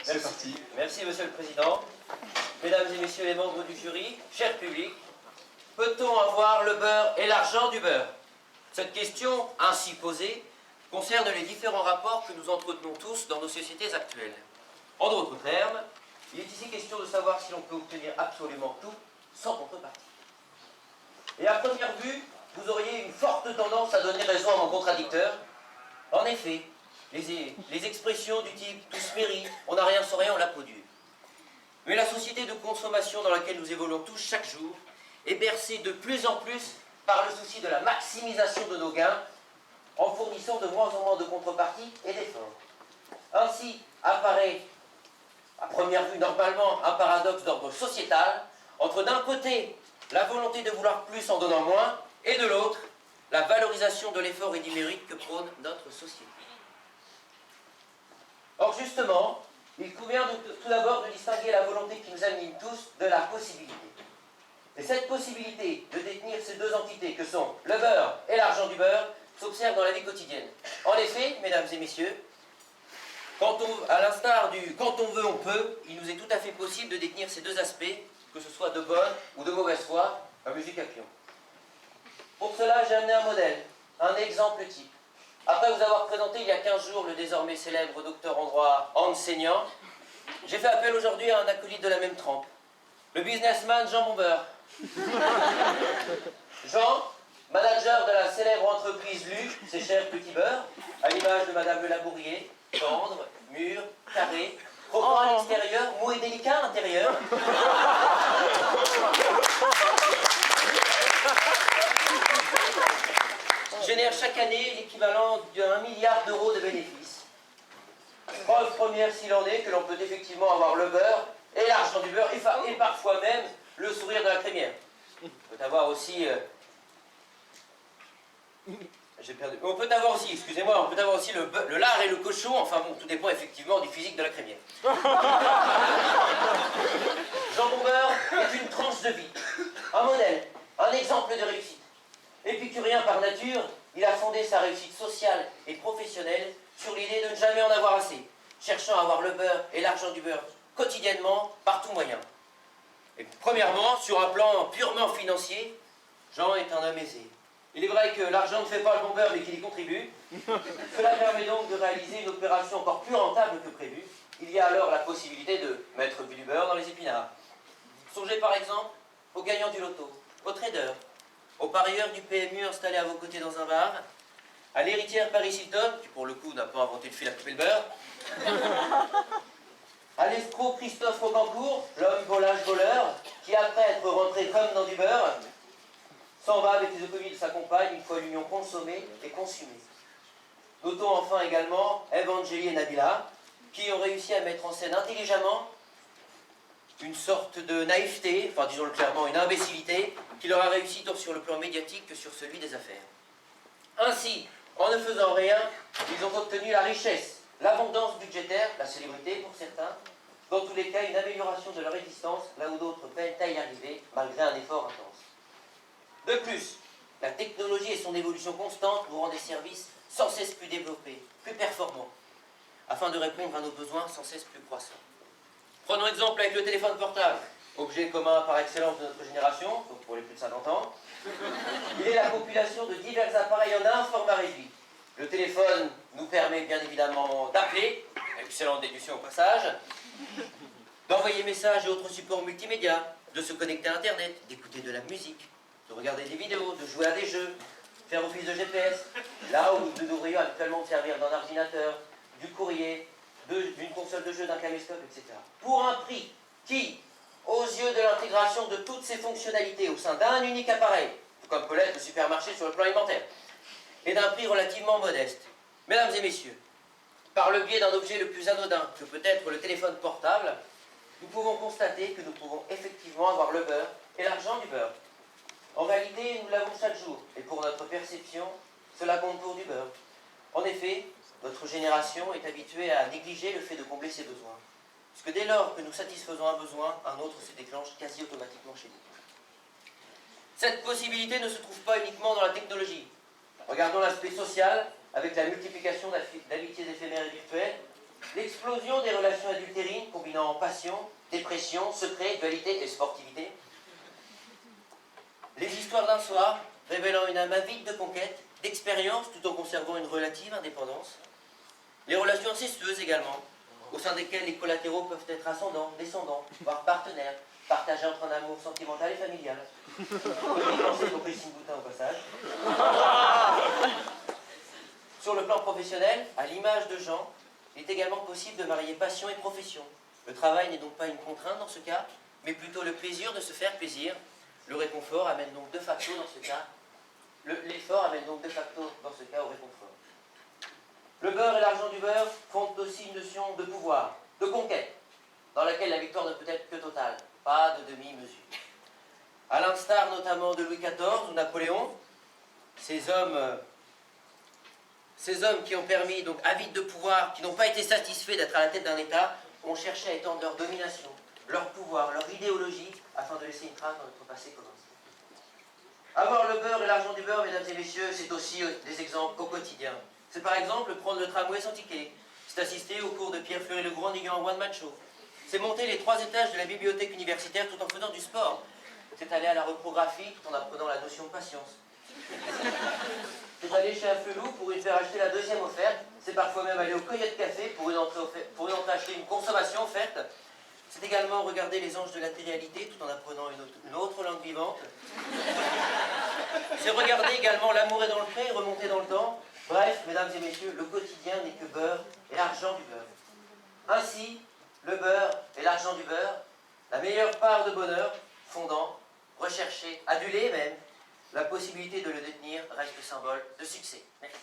C'est parti. Merci, Monsieur le Président. Mesdames et Messieurs les membres du jury, cher public, peut-on avoir le beurre et l'argent du beurre? Cette question, ainsi posée, concerne les différents rapports que nous entretenons tous dans nos sociétés actuelles. En d'autres termes, il est ici question de savoir si l'on peut obtenir absolument tout sans contrepartie. Et à première vue, vous auriez une forte tendance à donner raison à mon contradicteur. En effet, les expressions du type « tout se mérite »,« on n'a rien sans rien, on la peau dure ». Mais la société de consommation dans laquelle nous évoluons tous chaque jour est bercée de plus en plus par le souci de la maximisation de nos gains en fournissant de moins en moins de contreparties et d'efforts. Ainsi apparaît, à première vue normalement, un paradoxe d'ordre sociétal entre d'un côté la volonté de vouloir plus en donnant moins et de l'autre la valorisation de l'effort et du mérite que prône notre société. Or justement, il convient tout d'abord de distinguer la volonté qui nous anime tous de la possibilité. Et cette possibilité de détenir ces deux entités que sont le beurre et l'argent du beurre s'observe dans la vie quotidienne. En effet, mesdames et messieurs, à l'instar du « quand on veut, on peut », il nous est tout à fait possible de détenir ces deux aspects, que ce soit de bonne ou de mauvaise foi, la musique à pion. Pour cela, j'ai amené un modèle, un exemple type. Après vous avoir présenté il y a 15 jours le désormais célèbre docteur en droit enseignant, j'ai fait appel aujourd'hui à un acolyte de la même trempe, le businessman Jean Bombeur. Jean, manager de la célèbre entreprise Lu, ses chers petits beurres, à l'image de Madame Le Labourier, tendre, mûr, carré, croquant à l'extérieur, mou et délicat à l'intérieur. Génère chaque année l'équivalent d'1 milliard d'euros de bénéfices. Preuve première s'il en est que l'on peut effectivement avoir le beurre et l'argent du beurre et parfois même le sourire de la crémière. On peut avoir aussi... On peut avoir aussi, excusez-moi, on peut avoir aussi le lard et le cochon, enfin bon, tout dépend effectivement du physique de la crémière. Jean Bombeur est une tranche de vie, un modèle, un exemple de réussite. Épicurien par nature, il a fondé sa réussite sociale et professionnelle sur l'idée de ne jamais en avoir assez, cherchant à avoir le beurre et l'argent du beurre quotidiennement, par tout moyen. Et premièrement, sur un plan purement financier, Jean est un homme aisé. Il est vrai que l'argent ne fait pas le bon beurre, mais qu'il y contribue. Cela permet donc de réaliser une opération encore plus rentable que prévu. Il y a alors la possibilité de mettre du beurre dans les épinards. Songez par exemple aux gagnants du loto, aux traders, aux parieurs du PMU installés à vos côtés dans un bar, à l'héritière Paris Hilton, qui pour le coup n'a pas inventé le fil à couper le beurre, à l'escroc Christophe Rocancourt, l'homme volage-voleur, qui après être rentré comme dans du beurre, s'en va avec les automobiles de sa compagne une fois l'union consommée et consumée. Notons enfin également Evangélie et Nabila, qui ont réussi à mettre en scène intelligemment une sorte de naïveté, enfin disons-le clairement, une imbécilité, qui leur a réussi tant sur le plan médiatique que sur celui des affaires. Ainsi, en ne faisant rien, ils ont obtenu la richesse, l'abondance budgétaire, la célébrité pour certains, dans tous les cas une amélioration de leur existence, là où d'autres peinent à y arriver, malgré un effort intense. De plus, la technologie et son évolution constante vous rendent des services sans cesse plus développés, plus performants, afin de répondre à nos besoins sans cesse plus croissants. Prenons exemple avec le téléphone portable, objet commun par excellence de notre génération, donc pour les plus de 50 ans. Il est la population de divers appareils en un format réduit. Le téléphone nous permet bien évidemment d'appeler, excellente déduction au passage, d'envoyer messages et autres supports multimédia, de se connecter à Internet, d'écouter de la musique, de regarder des vidéos, de jouer à des jeux, faire office de GPS, là où nous devrions actuellement servir d'un ordinateur, du courrier, d'une console de jeu, d'un caméscope, etc. Pour un prix qui, aux yeux de l'intégration de toutes ces fonctionnalités au sein d'un unique appareil, comme peut l'être le supermarché sur le plan alimentaire, et d'un prix relativement modeste. Mesdames et messieurs, par le biais d'un objet le plus anodin que peut être le téléphone portable, nous pouvons constater que nous pouvons effectivement avoir le beurre et l'argent du beurre. En réalité, nous l'avons chaque jour, et pour notre perception, cela compte pour du beurre. En effet, notre génération est habituée à négliger le fait de combler ses besoins. Puisque dès lors que nous satisfaisons un besoin, un autre se déclenche quasi automatiquement chez nous. Cette possibilité ne se trouve pas uniquement dans la technologie. Regardons l'aspect social, avec la multiplication d'amitiés éphémères et virtuelles, L'explosion des relations adultérines combinant passion, dépression, secret, dualité et sportivité. Les histoires d'un soir révélant une âme avide de conquête, d'expérience tout en conservant une relative indépendance. Les relations incestueuses également, au sein desquelles les collatéraux peuvent être ascendants, descendants, voire partenaires, partagés entre un amour sentimental et familial. Petite pensée pour Christine Boutin au passage. Sur le plan professionnel, à l'image de Jean, il est également possible de marier passion et profession. Le travail n'est donc pas une contrainte dans ce cas, mais plutôt le plaisir de se faire plaisir. Le réconfort amène donc de facto dans ce cas, l'effort amène donc de facto dans ce cas au réconfort. Le beurre et l'argent du beurre font aussi une notion de pouvoir, de conquête, dans laquelle la victoire ne peut être que totale, pas de demi-mesure. À l'instar notamment de Louis XIV ou Napoléon, ces hommes qui ont permis, donc avides de pouvoir, qui n'ont pas été satisfaits d'être à la tête d'un État, ont cherché à étendre leur domination, leur pouvoir, leur idéologie, afin de laisser une trace dans notre passé commun. Avoir le beurre et l'argent du beurre, mesdames et messieurs, c'est aussi des exemples au quotidien. C'est par exemple prendre le tramway sans ticket. C'est assister au cours de Pierre Fleury-Legros en ayant un one-man show. C'est monter les 3 étages de la bibliothèque universitaire tout en faisant du sport. C'est aller à la reprographie tout en apprenant la notion de patience. C'est aller chez un felou pour lui faire acheter la 2e offerte. C'est parfois même aller au Coyote Café pour une entrée acheter une consommation offerte. C'est également regarder les anges de la télé-réalité tout en apprenant une autre langue vivante. C'est regarder également L'amour est dans le pré et remonter dans le temps. Bref, mesdames et messieurs, le quotidien n'est que beurre et l'argent du beurre. Ainsi, le beurre et l'argent du beurre, la meilleure part de bonheur, fondant, recherché, adulé même, la possibilité de le détenir reste symbole de succès. Merci.